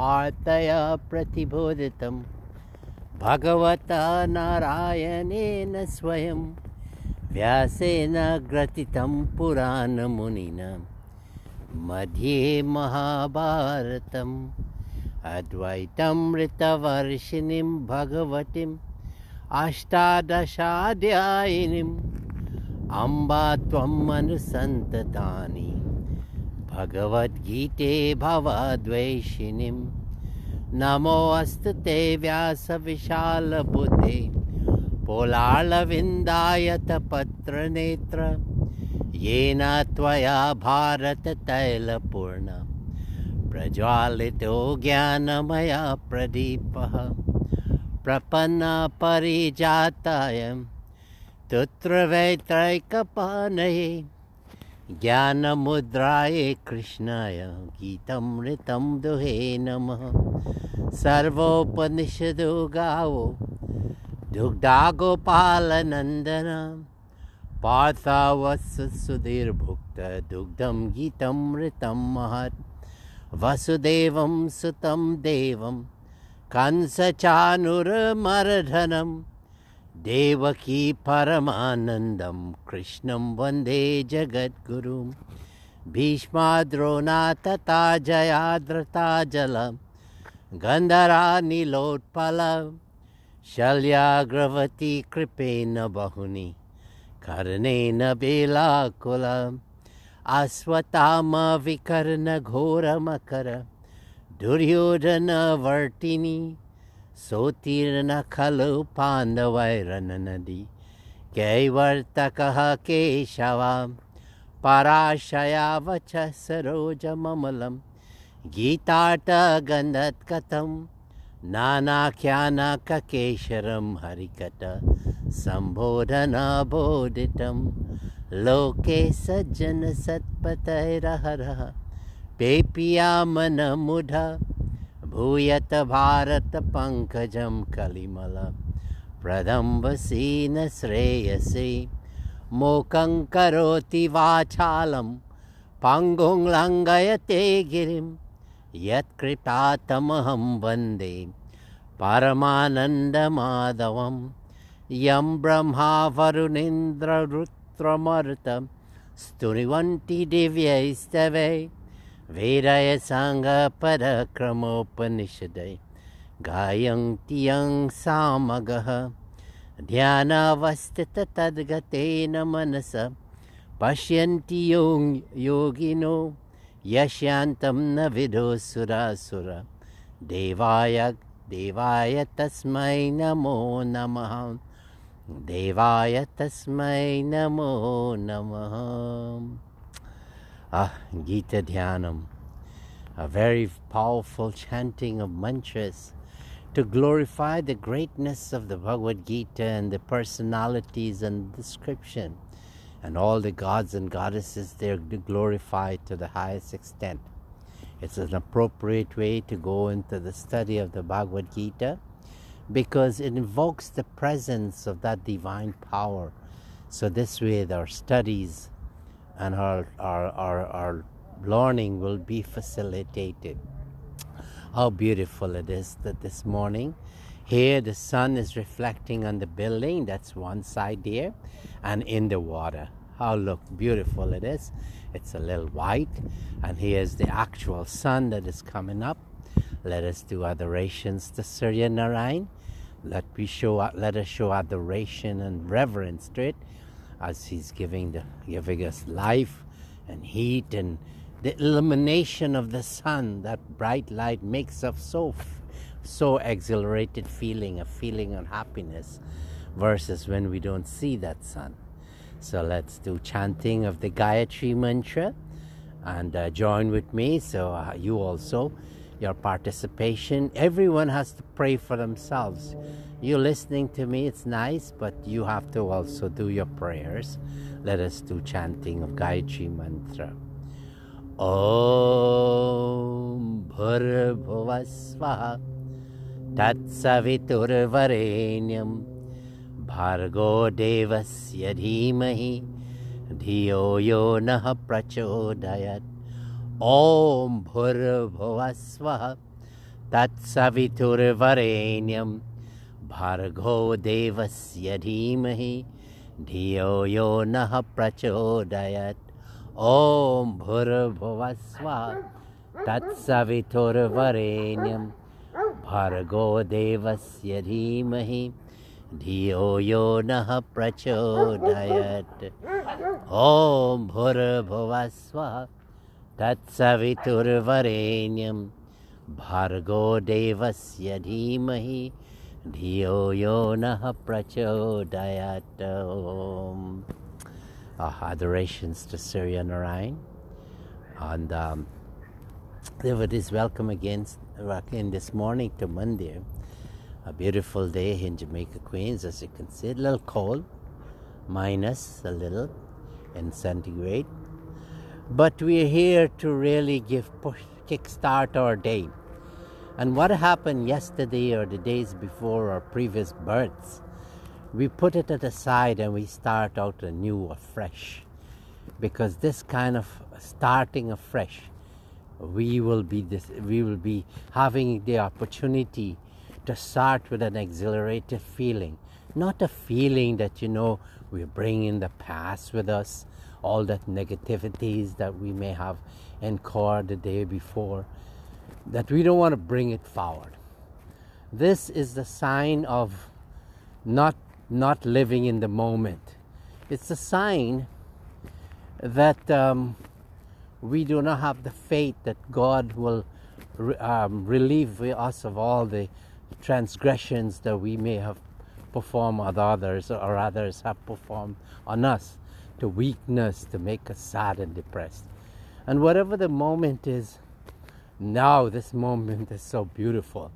वार्तया प्रतिबोधितं भगवता नारायणेन स्वयं व्यासेन ग्रथितं पुराणमुनिना मध्ये महाभारतम् अद्वैतामृतवर्षिणीं भगवतीम् अष्टादशाध्यायिनीम् अम्बा त्वम् अनुसन्ततानि भगवद्गीते भवद्वेषिणीं नमोऽस्तु ते व्यासविशालबुद्धे पोलालविन्दायतपत्रनेत्र येन त्वया भारततैलपूर्ण प्रज्वालितो ज्ञानमया प्रदीपः प्रपन्ना परिजाताय तुत्रवैत्रैकपाणये ज्ञानमुद्राय कृष्णाय गीतमृतं दुहे नमः। सर्वोपनिषदो गावो दुग्धा गोपालनन्दन पार्थावस्य सुधीर्भुक्त दुग्धं गीतमृतं महत् वसुदेवं सुतं देवं कंसचाणूरमर्दनं देवकी परमानन्दं कृष्णं वन्दे जगद्गुरुं भीष्माद्रोणा तथा जयाद्रता गन्धरा नीलोत्पल शल्याग्रवती कृपेण बहुनि कर्णेन बेलाकुल अश्वत्थामविकर्णघोरमकर दुर्योधनवर्तिनी सोत्तीर्ण खलु पाण्डवैरनदी कैवर्तकः केशवा पराशयावच सरोजममलं गीताटगन्धत्कथं नानाख्यानककेशरं हरिकट सम्बोधनबोधितं लोके सज्जनसत्पथैरहरः पेपियामनमुढ भूयत भारत पंकजं कलिमल प्रदम्बसीन श्रेयसे मोकं करोति वाचालं पङ्गुं लङ्घयते गिरिं यत्कृपातमहं वन्दे परमानन्दमाधवं यं ब्रह्मा वरुणेन्द्ररुद्रमरुतं स्तुतिवन्ति दिव्यैस्तवै वेदय साङ्गपरक्रमोपनिषदे गायन्ति यं सामगः ध्यानावस्थिततद्गतेन मनसा पश्यन्ति योगिनो यस्यान्तं न विदुः देवाय तस्मै नमो नमः देवाय तस्मै नमो नमः। Gita Dhyanam, a very powerful chanting of mantras to glorify the greatness of the Bhagavad Gita and the personalities and description and all the gods and goddesses there glorified to the highest extent. It's an appropriate way to go into the study of the Bhagavad Gita because it invokes the presence of that divine power. So this way our studies and our learning will be facilitated. How beautiful it is that this morning here the sun is reflecting on the building, that's one side here, and in the water. How beautiful it is. It's a little white, and here's the actual sun that is coming up. Let us do adorations to Surya Narayan. Let us show adoration and reverence to it, as he's giving us life and heat, and the illumination of the sun, that bright light makes us so exhilarated feeling, a feeling of happiness, versus when we don't see that sun. So let's do chanting of the Gayatri mantra and join with me. So you also, your participation, everyone has to pray for themselves. You listening to me, it's nice, but you have to also do your prayers. Let us do chanting of Gayatri mantra. Om Bhurrbhuva Swaha Tat Saviturvarenyam Bhargo Devasya Dhimahi Dhiyo Yo Nah Prachodayat. Om Bhurrbhuva Swaha Tatsaviturvarenyam Bhargo Devasya Dhimahi Dhiyo Yo Naha Prachodayat Om Bhurabhuvasva Tatsaviturvarenyam Bhargo Devasya Dhimahi Dhiyo Yo Naha Prachodayat Om Bhurabhuvasva Tatsaviturvarenyam Bhargo Devasya Dhimahi Dhiyo Yo Naha Prachodayat. Om. Adorations to Surya Narayan. And devotees, welcome again this morning to Mandir. A beautiful day in Jamaica, Queens. As you can see, a little cold, minus a little in centigrade. But we're here to really kickstart our day. And what happened yesterday or the days before our previous births, we put it aside and we start out anew, afresh. Because this kind of starting afresh, we will be having the opportunity to start with an exhilarated feeling. Not a feeling that, we're bringing the past with us, all that negativities that we may have incurred the day before, that we don't want to bring it forward. This is the sign of not living in the moment. It's a sign that we do not have the faith that God will relieve us of all the transgressions that we may have performed on others or others have performed on us, to weakness, to make us sad and depressed. And whatever the moment is, now this moment is so beautiful.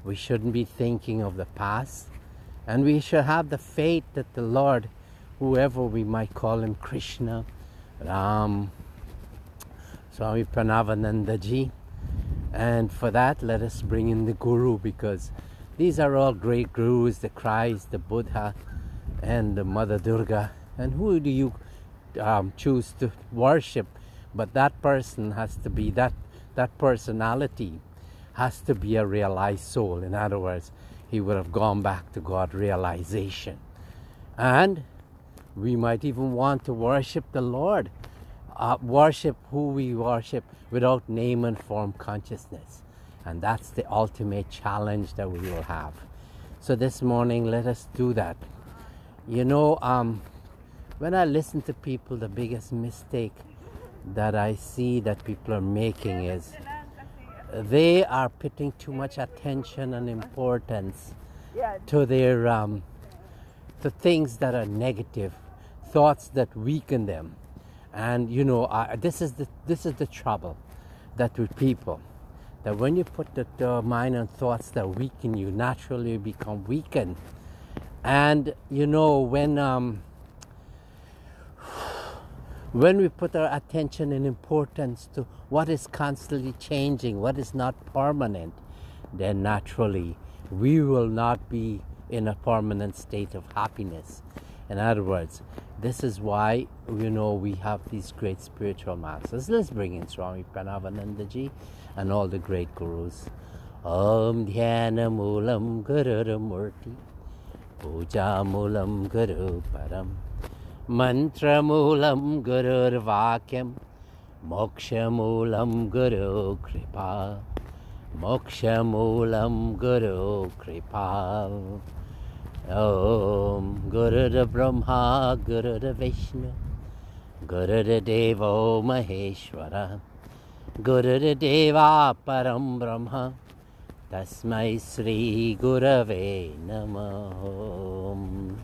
We shouldn't be thinking of the past, and we should have the faith that the Lord, whoever we might call him, Krishna, Ram, Swami Parameshananda ji, and for that let us bring in the Guru, because these are all great gurus, the Christ, the Buddha, and the Mother Durga. And who do you choose to worship? But that person has to be, that personality has to be a realized soul. In other words, he would have gone back to God realization. And we might even want to worship the Lord, worship who we worship without name and form consciousness. And that's the ultimate challenge that we will have. So this morning, let us do that. When I listen to people, the biggest mistake that I see that people are making is they are putting too much attention and importance to their to things that are negative, thoughts that weaken them. And this is the trouble that with people, that when you put the mind and thoughts that weaken you, naturally you become weakened. And when we put our attention and importance to what is constantly changing, what is not permanent, then naturally we will not be in a permanent state of happiness. In other words, this is why we have these great spiritual masters. Let's bring in Swami Parameshananda ji and all the great gurus. Om Dhyana Moolam Guru Murti Puja Moolam Guru Param Mantra Moolam Guru Vakyam Moksha Moolam Guru Kripa Moksha Moolam Guru Kripa. Om Guru Brahma Guru Vishnu Guru Devo Maheshwara Guru Deva Param Brahma Tasmai Sri Gurave Namah.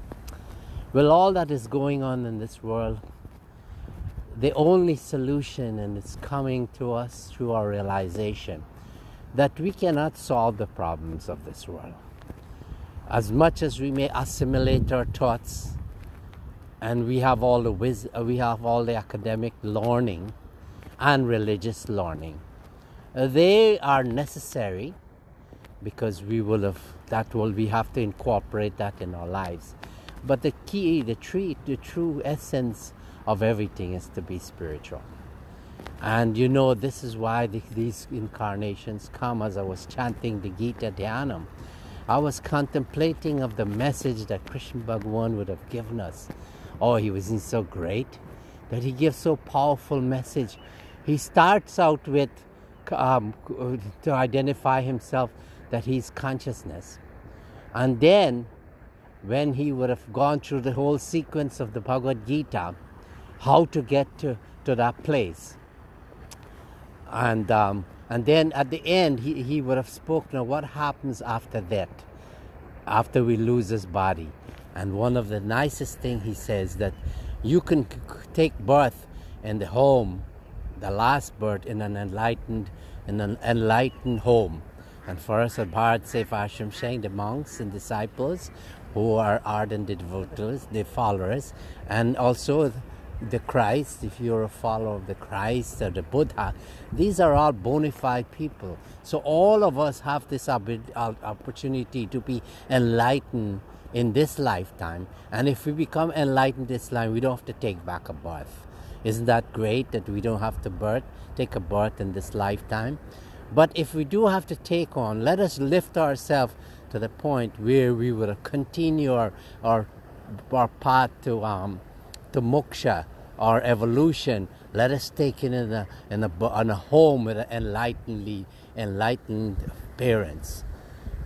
Well, all that is going on in this world, the only solution, and it's coming to us through our realization that we cannot solve the problems of this world. As much as we may assimilate our thoughts, and we have all the wisdom, we have all the academic learning and religious learning, they are necessary, because we have to incorporate that in our lives. But the key, the true essence of everything is to be spiritual. And this is why these incarnations come. As I was chanting the Gita Dhyanam, I was contemplating of the message that Krishna Bhagavan would have given us. Oh, he was so great that he gives so powerful message. He starts out with to identify himself that he's consciousness. And then when he would have gone through the whole sequence of the Bhagavad Gita, how to get to that place. And then at the end, he would have spoken of what happens after that, after we lose this body. And one of the nicest things he says, that you can take birth in the home, the last birth in an enlightened home. And for us at BHARAT SEVASHRAM, saying the monks and disciples who are ardent devotees, the followers, and also the Christ, if you're a follower of the Christ or the Buddha, these are all bona fide people. So all of us have this opportunity to be enlightened in this lifetime. And if we become enlightened this life, we don't have to take back a birth. Isn't that great that we don't have to take a birth in this lifetime? But if we do have to take on, let us lift ourselves to the point where we will continue our path to moksha, our evolution. Let us take it in a home with enlightened parents,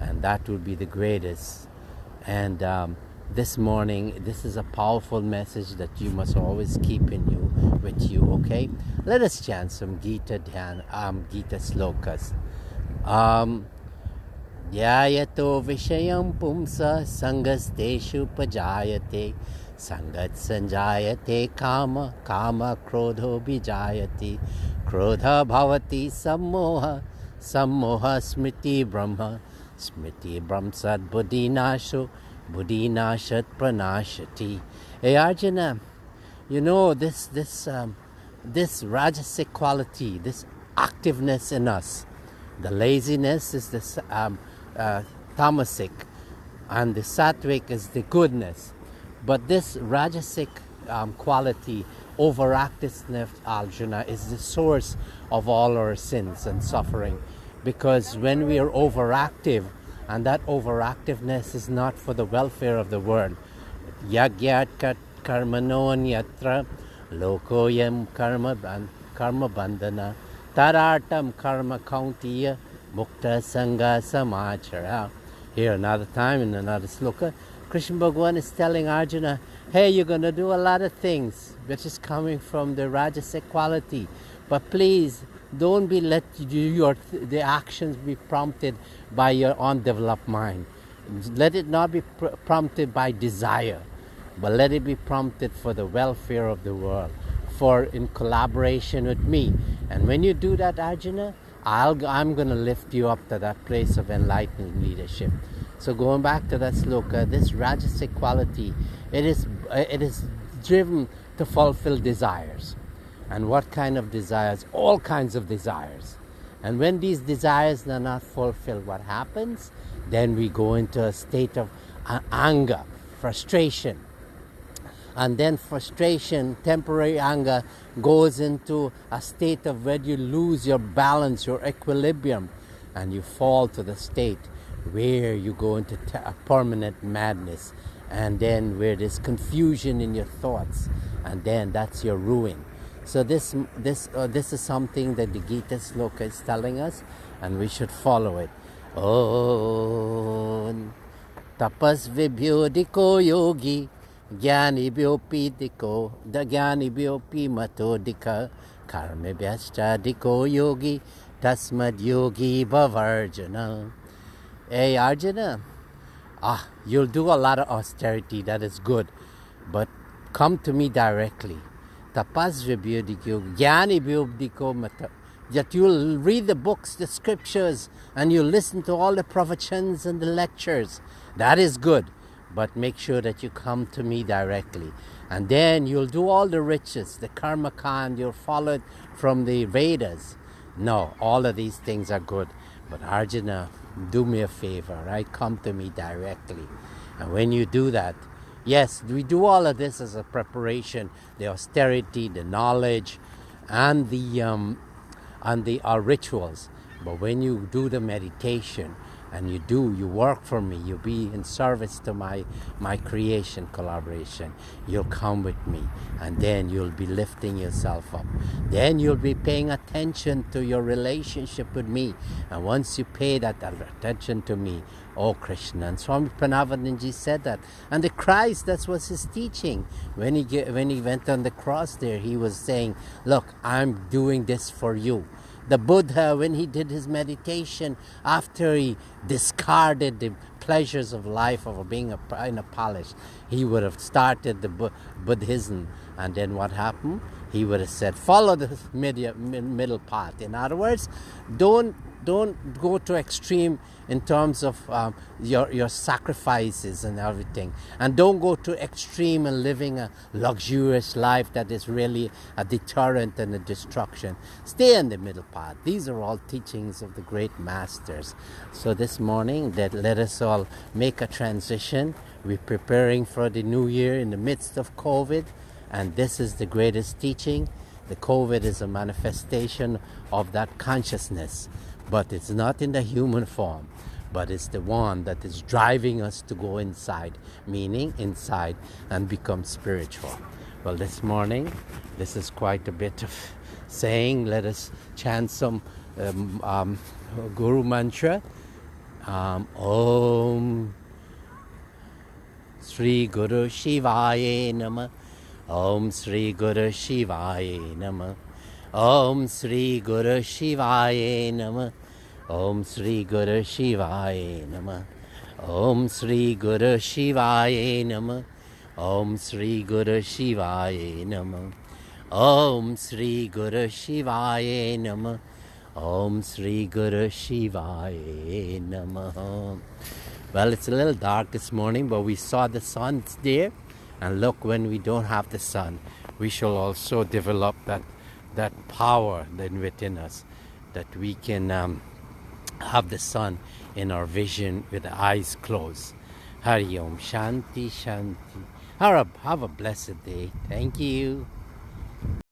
and that would be the greatest. And this morning, this is a powerful message that you must always keep with you. Okay, let us chant some Gita slokas. Dhyayato vishayam pumsa sangasteshu pajayate sangat sanjayate kama krodho bijayati krodha bhavati sammoha smriti brahma sad buddhinasho buddhinashat pranashati. Hey Arjuna, this rajasic quality, this activeness in us, the laziness is the tamasic, and the sattvic is the goodness. But this rajasic quality, overactiveness, Arjuna, is the source of all our sins and suffering. Because when we are overactive, and that overactiveness is not for the welfare of the world. Yagyat karmanon yatra lokoyam karma bandhana tarartam karma kauntiya mukta sangha samachara. Here another time in another sloka, Krishna Bhagavan is telling Arjuna, hey, you're going to do a lot of things which is coming from the rajasic quality, but please don't be let the actions be prompted by your undeveloped mind. Let it not be prompted by desire, but let it be prompted for the welfare of the world, for in collaboration with me. And when you do that, Arjuna, I'm going to lift you up to that place of enlightened leadership. So going back to that sloka, this rajasic quality, it is driven to fulfill desires. And what kind of desires? All kinds of desires. And when these desires are not fulfilled, what happens? Then we go into a state of anger, frustration. And then frustration, temporary anger, goes into a state of where you lose your balance, your equilibrium, and you fall to the state where you go into a permanent madness, and then where there's confusion in your thoughts, and then that's your ruin. So this is something that the Gita sloka is telling us, and we should follow it. Om tapas vibhyodiko yogi jnani vyopidiko jnani vyopi matodika karma vyastadiko yogi tasmad yogi bhavarjana. Hey Arjuna, you'll do a lot of austerity, that is good, but come to me directly. Tapas vibhyodiko jnani vyopidiko matodika. That you'll read the books, the scriptures, and you'll listen to all the pravachans and the lectures. That is good. But make sure that you come to me directly. And then you'll do all the riches, the karma kand, you'll follow it from the Vedas. No, all of these things are good. But Arjuna, do me a favor, right? Come to me directly. And when you do that, yes, we do all of this as a preparation, the austerity, the knowledge, and the rituals. But when you do the meditation and you work for me, you be in service to my creation collaboration, you'll come with me, and then you'll be lifting yourself up. Then you'll be paying attention to your relationship with me. And once you pay that attention to me, oh Krishna, and Swami Parameshananda said that. And the Christ, that was his teaching. When he went on the cross there, he was saying, look, I'm doing this for you. The Buddha, when he did his meditation, after he discarded the pleasures of life of being in a palace, he would have started the Buddhism. And then what happened? He would have said, follow the middle path. In other words, don't go to extreme in terms of your sacrifices and everything, and don't go to extreme in living a luxurious life that is really a deterrent and a destruction. Stay in the middle path. These are all teachings of the great masters. So this morning, let us all make a transition. We're preparing for the new year in the midst of COVID, and this is the greatest teaching. The COVID is a manifestation of that consciousness, but it's not in the human form, but it's the one that is driving us to go inside, meaning inside, and become spiritual. Well, this morning, this is quite a bit of saying. Let us chant some Guru mantra. Om Sri Guru Shivaya Namah. Om Sri Guru Shivaya Namah. Om Sri Guru Shivaya Namah. Om Sri Guru Shivaya Namah. Om Sri Guru Shivaya Namah. Om Sri Guru Shivaya Namah. Om Sri Guru Shivaya Namah. Om Sri Guru Shivaya Namah. Well, it's a little dark this morning, but we saw the sun there. And look, when we don't have the sun, we shall also develop that power then within us, that we can have the sun in our vision with the eyes closed. Hari Om, Shanti, Shanti. Have a blessed day. Thank you.